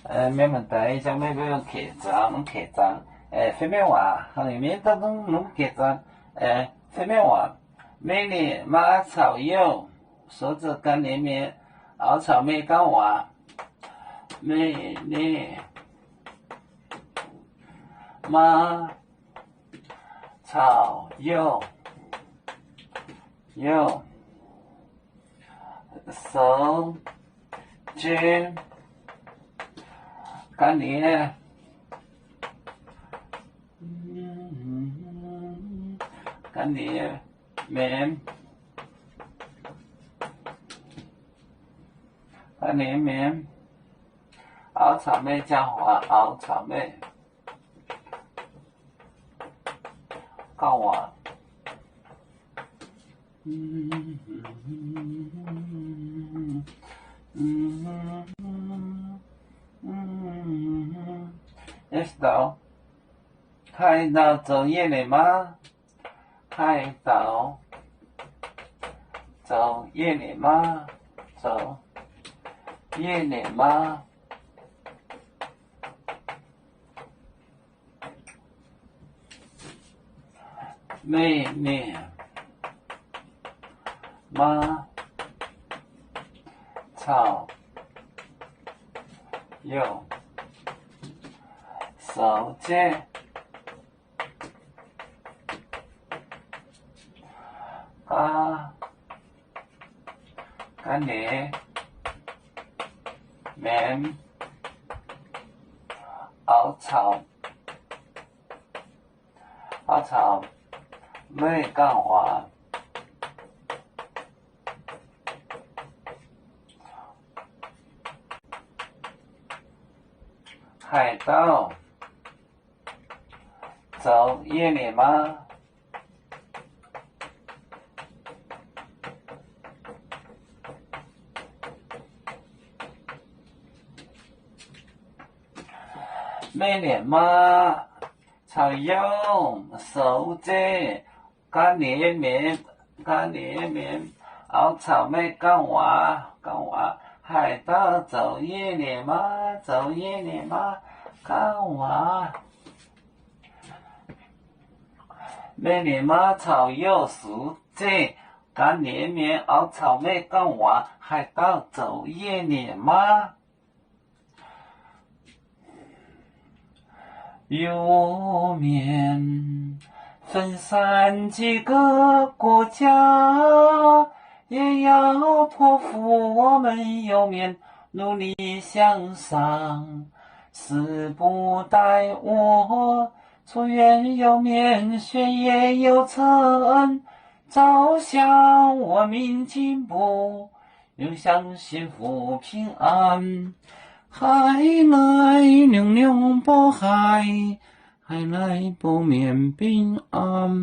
没问题，像那个客栈，方便话，里面当中弄客栈，方便话，美女马草油，手指干连面，熬炒面干话，美女马草油，手指干连。干连面，干连面，熬炒面讲话，熬炒面，讲话，看到走夜了吗？看到走夜了吗？走夜了吗？美女马草油手机干连面熬炒没干话，海盗走夜了吗？美女马草油手机干连面熬炒面干话，海盗走夜了吗？干话。美女马草油手机干连面熬炒面干话，海盗走夜了吗？有面分散几个国家，也要托付我们有面努力向上。时不待我，祝愿有面学业有成，照向我民进步，永享幸福平安。海来娘娘保海，海来保面平安。